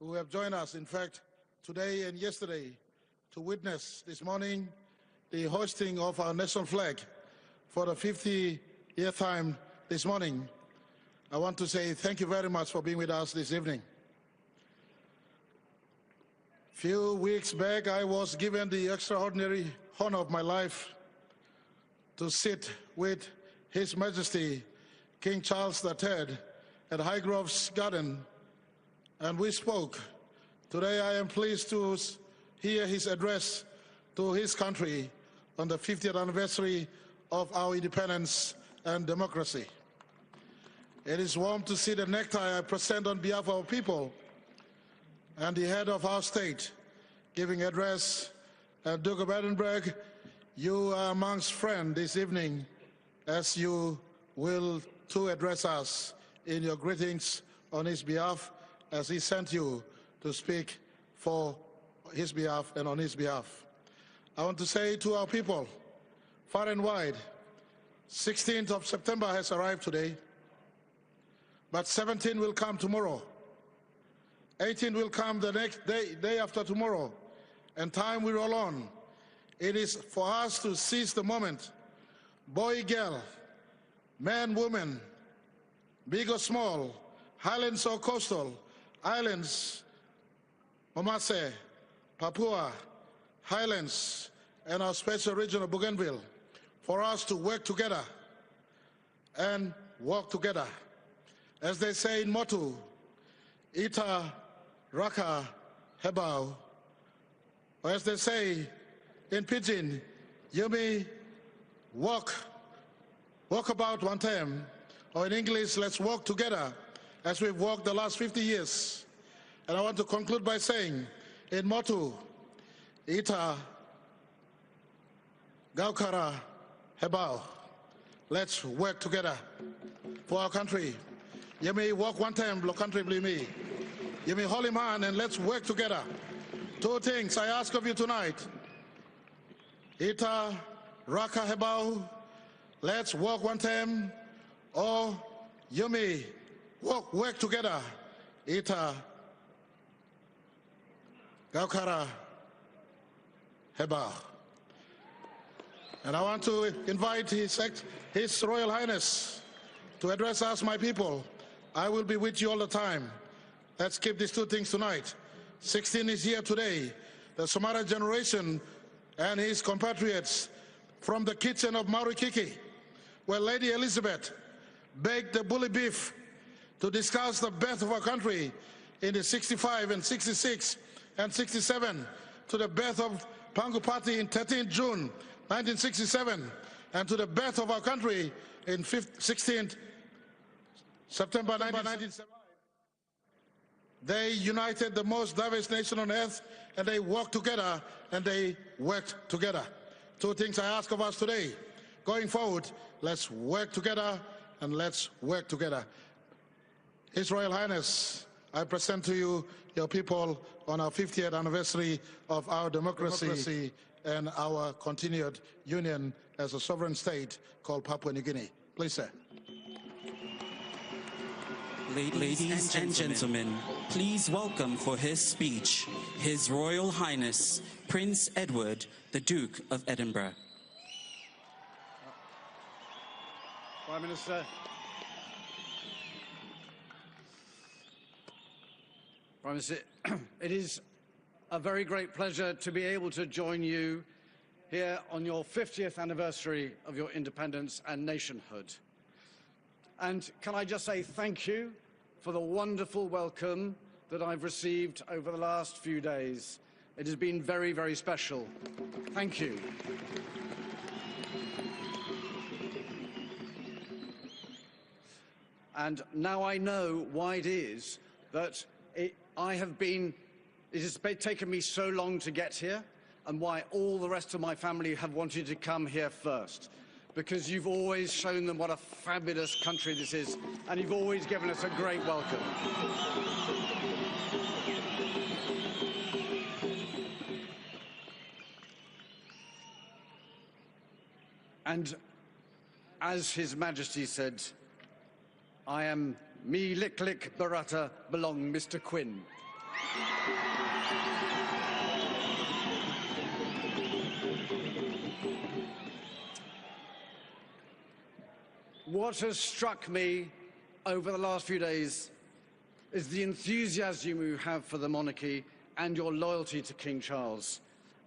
who have joined us, in fact, today and yesterday, to witness this morning the hoisting of our national flag for the 50th time this morning. I want to say thank you very much for being with us this evening. A few weeks back, I was given the extraordinary honor of my life to sit with His Majesty King Charles III at Highgrove's Garden, and we spoke. Today I am pleased to hear his address to his country on the 50th anniversary of our independence and democracy. It is warm to see the necktie I present on behalf of our people and the head of our state giving address. Duke of Edinburgh, you are amongst friends this evening as you will to address us in your greetings on his behalf as he sent you to speak for his behalf and on his behalf. I want to say to our people, far and wide, 16th of September has arrived today, but 17 will come tomorrow. 18 will come the next day after tomorrow, and time will roll on. It is for us to seize the moment. Boy, girl, man, woman, big or small, highlands or coastal, islands, Mamase, Papua, Highlands, and our special region of Bougainville, for us to work together and walk together. As they say in Motu, Ita, Raka, Hebao, or as they say in Pidgin, Yumi, walk about one time, or in English, let's walk together as we've walked the last 50 years. And I want to conclude by saying, in Motu, Ita, Gaukara, Hebao, let's work together for our country. Yumi, walk one time, lo country blimi. Yumi, holy man, and let's work together. Two things I ask of you tonight. Ita, Raka, Hebao, let's walk one time, or Yumi, work together. Ita, Gaukara, Hebao. And I want to invite His Royal Highness to address us, my people. I will be with you all the time. Let's keep these two things tonight. 16 is here today. The Somara generation and his compatriots from the kitchen of Maurikiki, where Lady Elizabeth baked the bully beef to discuss the birth of our country in the 65 and 66 and 67, to the birth of Pangupati in 13th June 1967, and to the birth of our country in 16th September 1975. They united the most diverse nation on earth, and they walked together and they worked together. Two things I ask of us today. Going forward, let's work together and let's work together. His Royal Highness, I present to you, your people, on our 50th anniversary of our democracy and our continued union as a sovereign state called Papua New Guinea. Please, sir. Ladies and gentlemen, please welcome for his speech, His Royal Highness, Prince Edward, the Duke of Edinburgh. Prime Minister. Prime Minister, it is a very great pleasure to be able to join you here on your 50th anniversary of your independence and nationhood. And can I just say thank you for the wonderful welcome that I've received over the last few days. It has been very, very special. Thank you. And now I know why it is that it has taken me so long to get here, and why all the rest of my family have wanted to come here first. Because you've always shown them what a fabulous country this is, and you've always given us a great welcome. And as His Majesty said, I am me lick lick barata belong Mr. Quinn. What has struck me over the last few days is the enthusiasm you have for the monarchy and your loyalty to King Charles.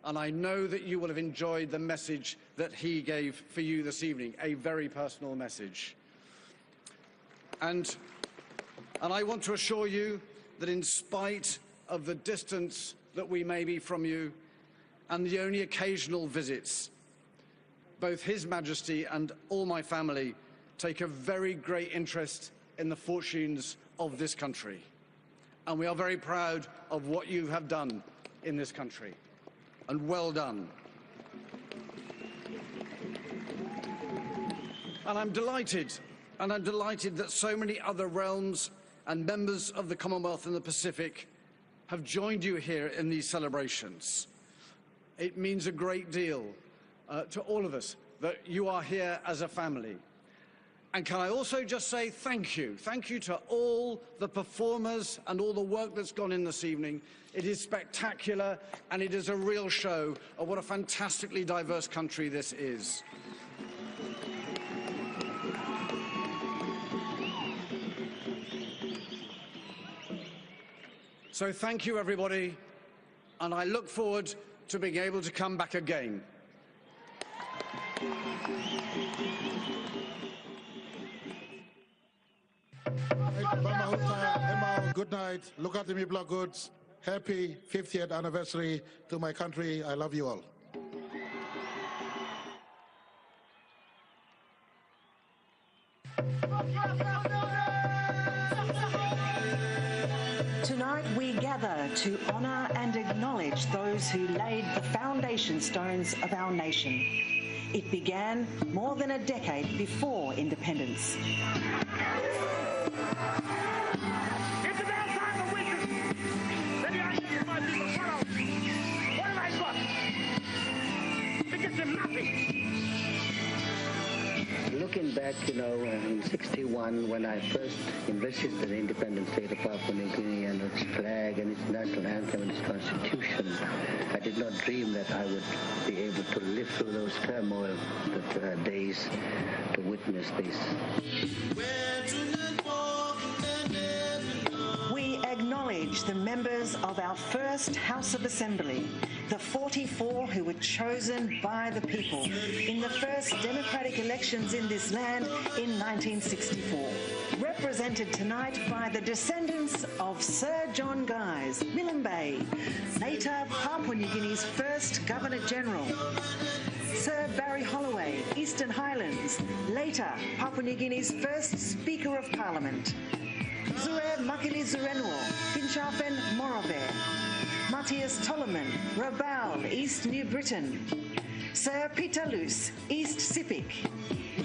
And I know that you will have enjoyed the message that he gave for you this evening, a very personal message. And I want to assure you that in spite of the distance that we may be from you and the only occasional visits, both His Majesty and all my family take a very great interest in the fortunes of this country. And we are very proud of what you have done in this country. And well done. And I'm delighted that so many other realms and members of the Commonwealth and the Pacific have joined you here in these celebrations. It means a great deal to all of us that you are here as a family. And can I also just say thank you. Thank you to all the performers and all the work that's gone in this evening. It is spectacular, and it is a real show of what a fantastically diverse country this is. So thank you, everybody, and I look forward to being able to come back again. Good night. Look at me, Black Goods. Happy 50th anniversary to my country. I love you all. Tonight we gather to honour and acknowledge those who laid the foundation stones of our nation. It began more than a decade before independence. It's about time for wisdom. Let me ask you, my people, shut up. What have I got? Because of nothing. Looking back, in 61, when I first invested in the independent state of Papua New Guinea and its flag and its national anthem and its constitution, I did not dream that I would be able to live through those turmoil days to witness this. We acknowledge the members of our first House of Assembly, the 44 who were chosen by the people in the first democratic elections in this land in 1964. Represented tonight by the descendants of Sir John Guise, Milne Bay, later Papua New Guinea's first Governor-General, Sir Barry Holloway, Eastern Highlands, later Papua New Guinea's first Speaker of Parliament, Zure Makili Zurenwo, Finchafen Morobe, Matthias Tollerman, Rabaul, East New Britain, Sir Peter Luce, East Sepik,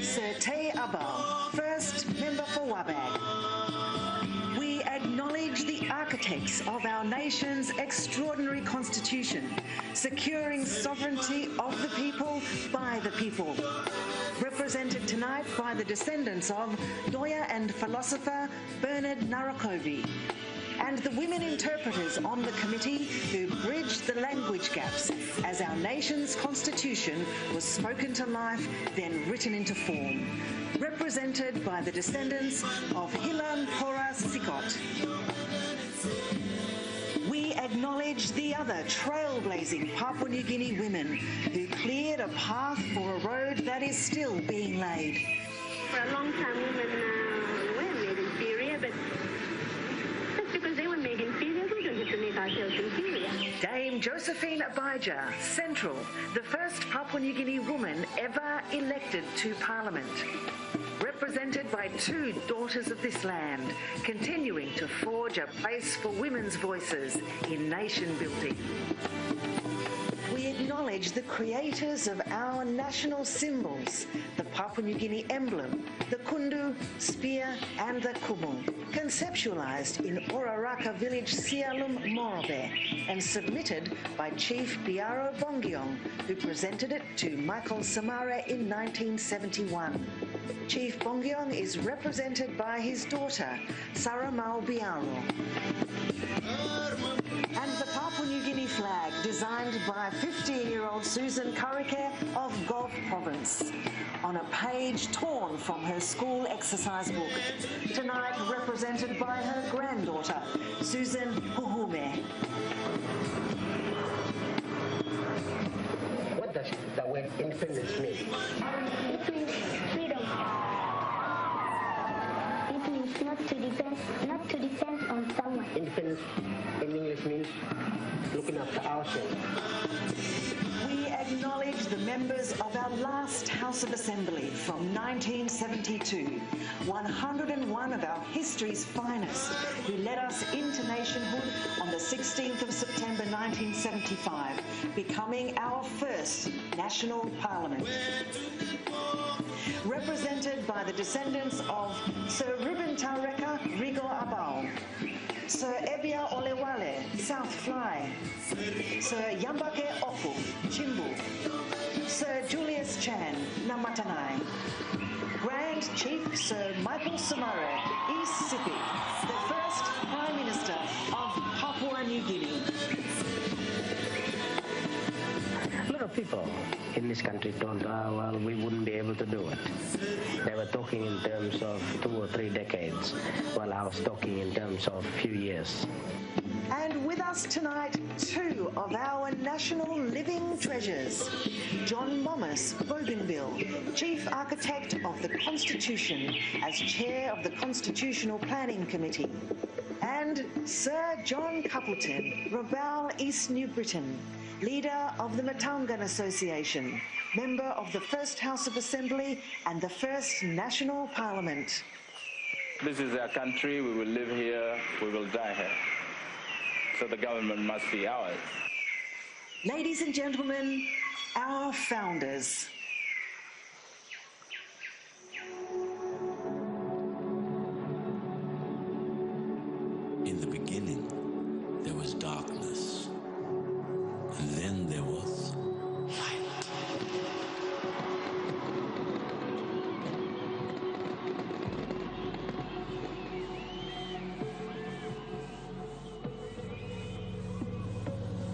Sir Tay Abal, first member for Wabag. We acknowledge the architects of our nation's extraordinary constitution, securing sovereignty of the people by the people. Represented tonight by the descendants of lawyer and philosopher Bernard Narakovi, and the women interpreters on the committee who bridged the language gaps as our nation's constitution was spoken to life, then written into form. Represented by the descendants of Hilan Pora Sikot. We acknowledge the other trailblazing Papua New Guinea women who cleared a path for a road that is still being laid. For a long time, women were made inferior, but that's because they were made inferior. We don't have to make ourselves inferior. Dame Josephine Abijah, Central, the first Papua New Guinea woman ever elected to Parliament. Represented by two daughters of this land, continuing to forge a place for women's voices in nation building. We acknowledge the creators of our national symbols, the Papua New Guinea emblem, the kundu, spear and the kumu, conceptualized in Oraraka village Sialum Morobe and submitted by Chief Biaro Bongiong, who presented it to Michael Samara in 1971. Chief Bongiong is represented by his daughter, Saramal Biaro. flag designed by 15-year-old Susan Karike of Gov Province on a page torn from her school exercise book, tonight represented by her granddaughter, Susan Huhume. What does the word independence mean? It means freedom. It means not to depend on someone. Independence in English means looking after ourselves. We acknowledge the members of our last House of Assembly from 1972, 101 of our history's finest, who led us into nationhood on the 16th of September 1975, becoming our first national parliament. Represented by the descendants of Sir Ruben Taureka Rigo Abao, Sir Ebia Olewale, South Fly, Sir Yambake Oku, Chimbu, Sir Julius Chan, Namatanai, Grand Chief Sir Michael Sumare, East Sipi, the first Prime Minister of Papua New Guinea. A lot of people in this country thought, well, we wouldn't be able to do it. They were talking in terms of 2 or 3 decades, while I was talking in terms of a few years. And with us tonight, 2 of our national living treasures. John Momus Bougainville, Chief Architect of the Constitution, as Chair of the Constitutional Planning Committee. And Sir John Coupleton, Rabaul, East New Britain, Leader of the Matungan Association, Member of the First House of Assembly and the First National Parliament. This is our country, we will live here, we will die here. So the government must be ours. Ladies and gentlemen, our founders. In the beginning, there was darkness, and then there was light.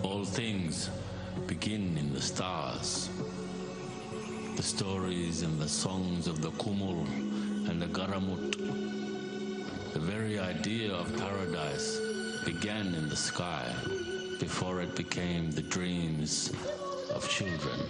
All things begin in the stars. The stories and the songs of the Kumul and the Garamut. The very idea of paradise began in the sky before it became the dreams of children.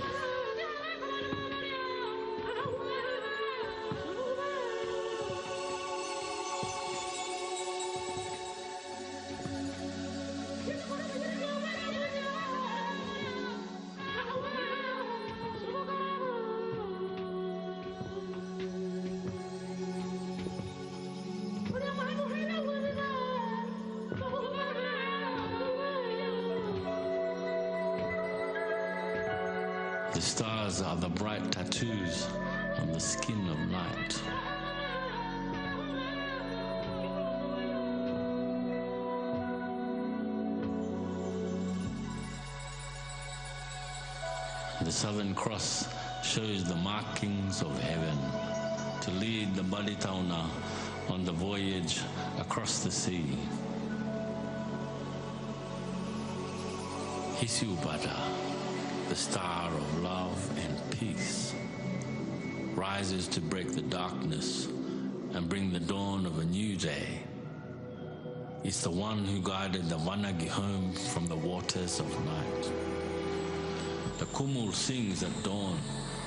The stars are the bright tattoos on the skin of night. The Southern Cross shows the markings of heaven to lead the Balitauna on the voyage across the sea. Hisiubata, the star of love and peace, rises to break the darkness and bring the dawn of a new day. It's the one who guided the Wanagi home from the waters of night. The Kumul sings at dawn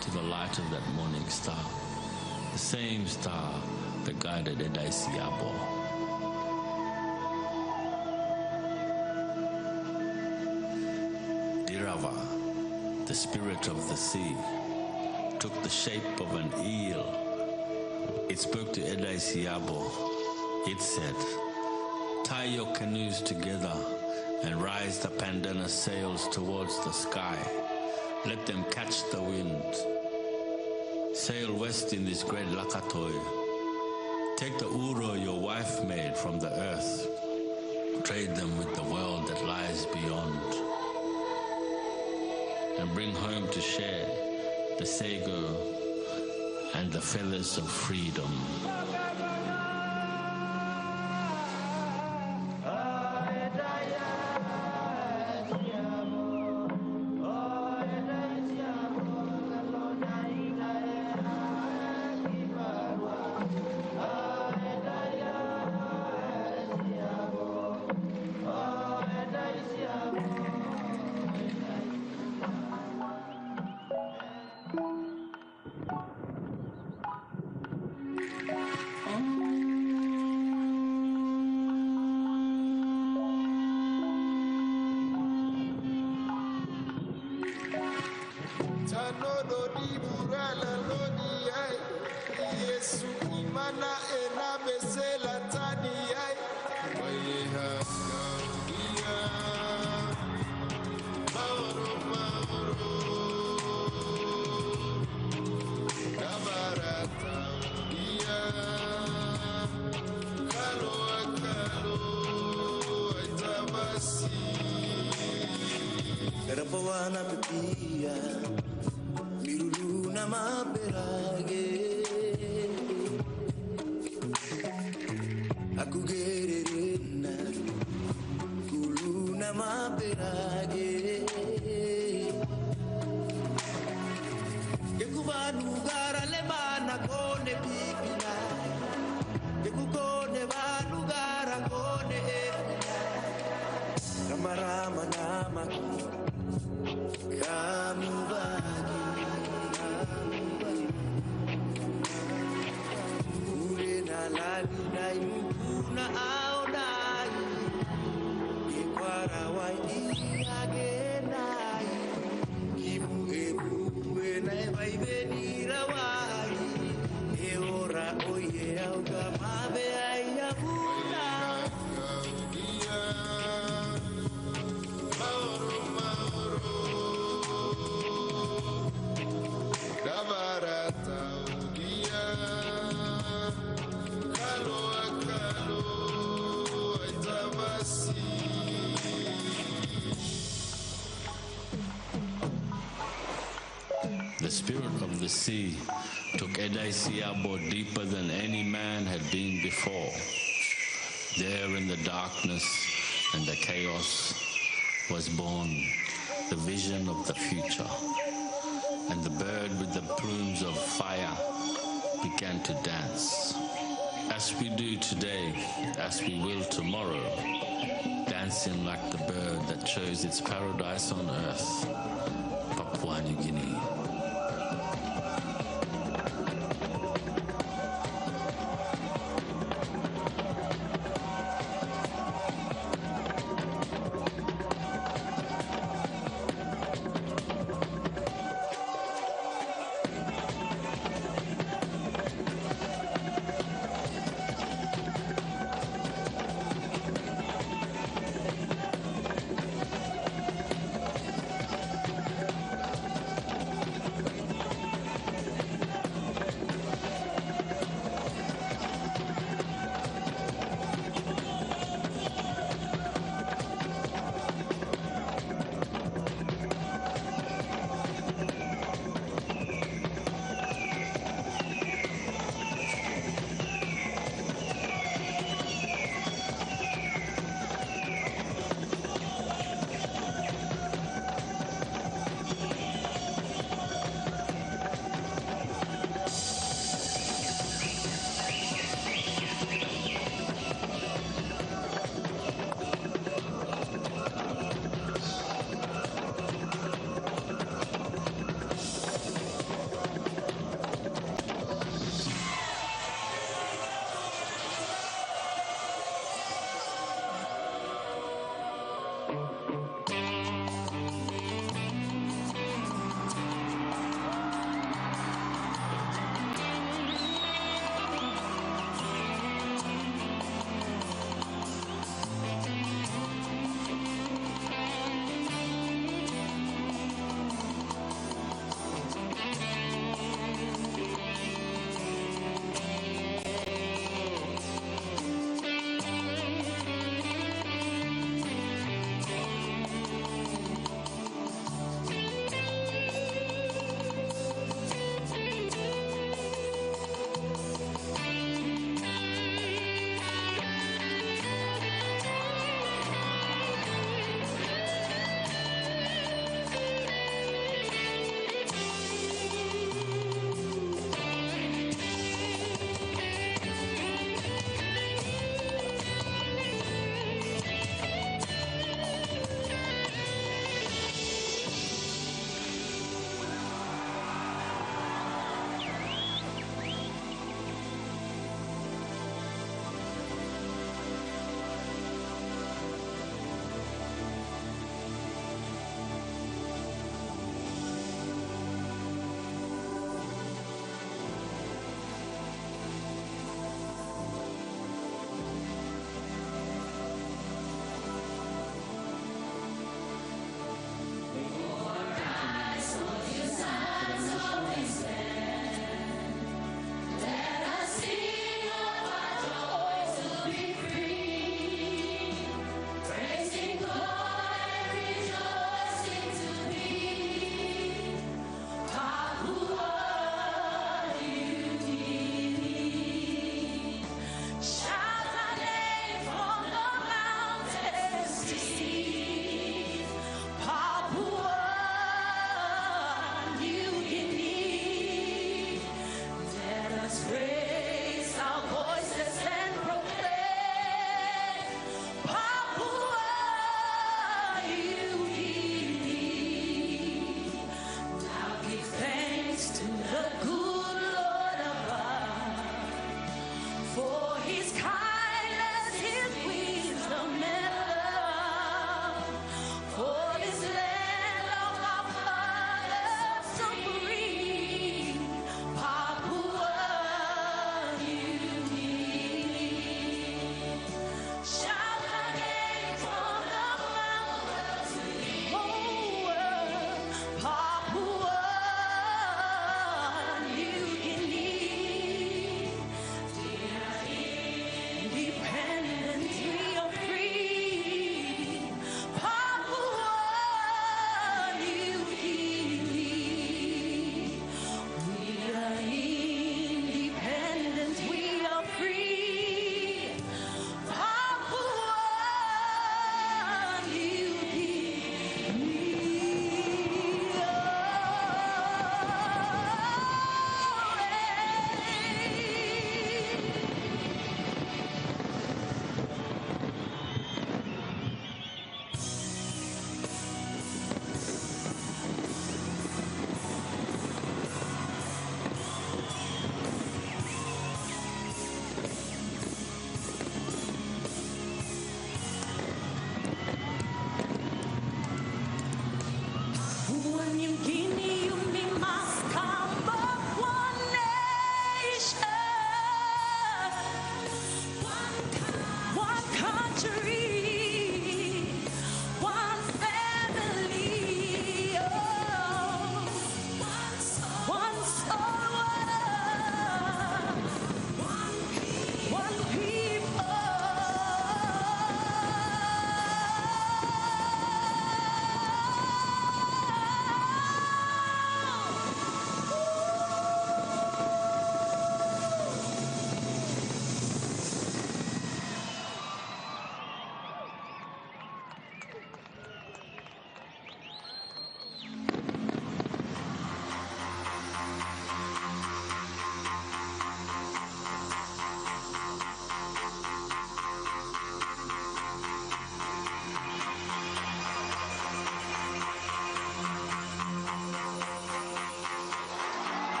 to the light of that morning star, the same star that guided Edaisiabo. Dirava, the spirit of the sea, took the shape of an eel. It spoke to Edaisiabo. It said, "Tie your canoes together and rise the Pandana sails towards the sky. Let them catch the wind. Sail west in this great Lakatoi. Take the uro your wife made from the earth. Trade them with the world that lies beyond. And bring home to share the sago and the feathers of freedom." Rapawana pepia, miruluna maperage. Aku gererena, kuluna maperage. Yekuvanu gara lebana kone bibina, yekukone vanu gara kone ebina. Ramarama namaku. Kamu bagi, urena lali nai mukuna aonai, ekwara wai agenai, kimu nai vai venira wai, e ora oye au kamabe ai abuna. The spirit of the sea took Edaisiabo deeper than any man had been before. There in the darkness and the chaos was born the vision of the future, and the bird with the plumes of fire began to dance. As we do today, as we will tomorrow, dancing like the bird that chose its paradise on earth, Papua New Guinea.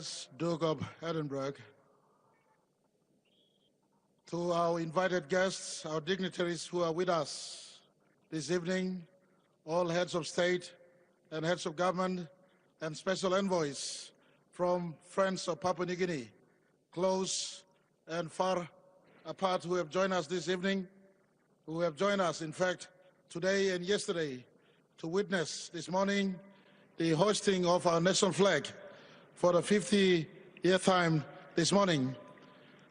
Highness Duke of Edinburgh, to our invited guests, our dignitaries who are with us this evening, all heads of state and heads of government and special envoys from friends of Papua New Guinea, close and far apart, who have joined us this evening, who have joined us, in fact, today and yesterday, to witness this morning the hoisting of our national flag for the 50th time this morning.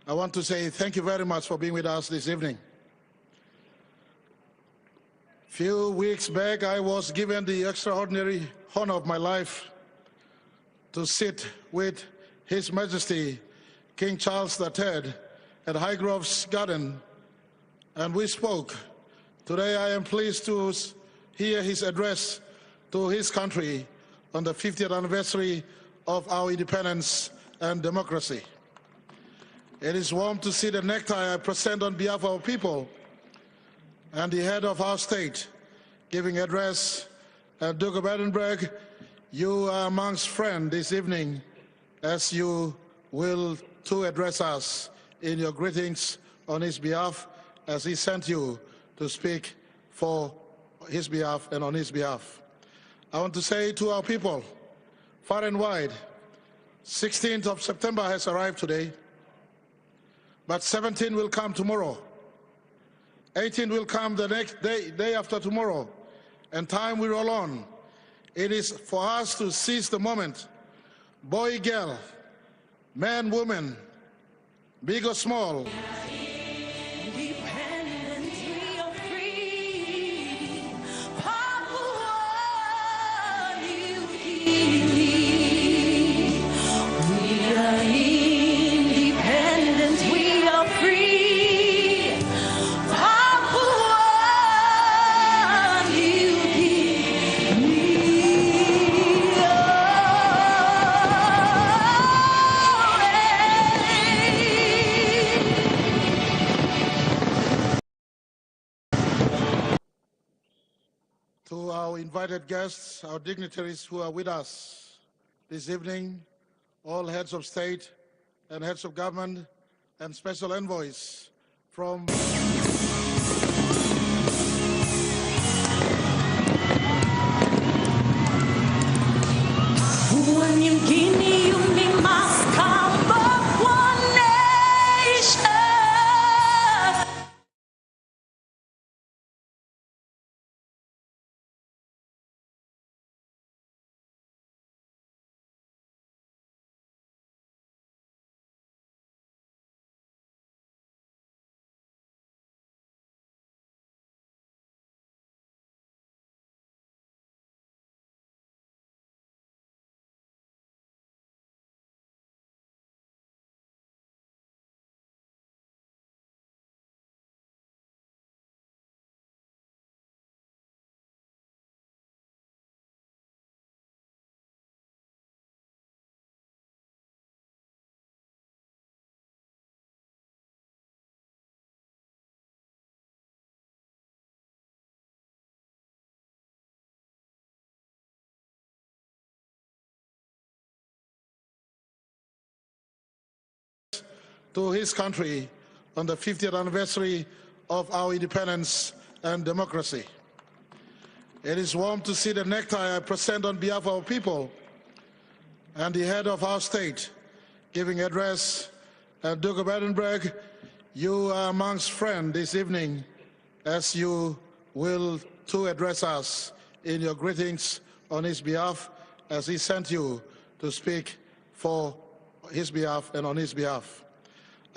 I want to say thank you very much for being with us this evening. A few weeks back, I was given the extraordinary honor of my life to sit with His Majesty King Charles III at Highgrove's Garden, and we spoke. Today I am pleased to hear his address to his country on the 50th anniversary of our independence and democracy. It is warm to see the necktie I present on behalf of our people and the head of our state giving address. Duke of Edinburgh, you are amongst friends this evening, as you will to address us in your greetings on his behalf, as he sent you to speak for his behalf and on his behalf. I want to say to our people, far and wide, 16th of September has arrived today, but 17 will come tomorrow. 18 will come the next day after tomorrow, and time will roll on. It is for us to seize the moment. Boy, girl, man, woman, big or small. To our invited guests, our dignitaries who are with us this evening, all heads of state and heads of government and special envoys from Papua New Guinea, you must come up one nation. to his country on the 50th anniversary of our independence and democracy. It is warm to see the necktie I present on behalf of our people and the head of our state giving address. Duke of Edinburgh, you are amongst friends this evening, as you will to address us in your greetings on his behalf, as he sent you to speak for his behalf and on his behalf.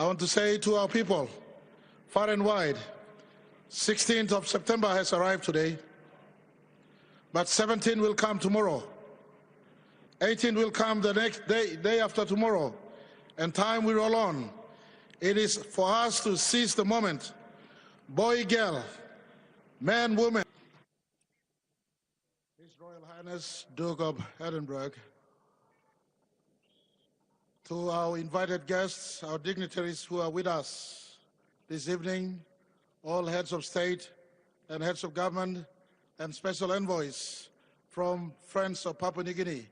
I want to say to our people, far and wide, 16th of September has arrived today, but 17 will come tomorrow. 18 will come the next day after tomorrow, and time will roll on. It is for us to seize the moment. Boy, girl, man, woman. His Royal Highness Duke of Edinburgh, to our invited guests, our dignitaries who are with us this evening, all heads of state and heads of government and special envoys from friends of Papua New Guinea,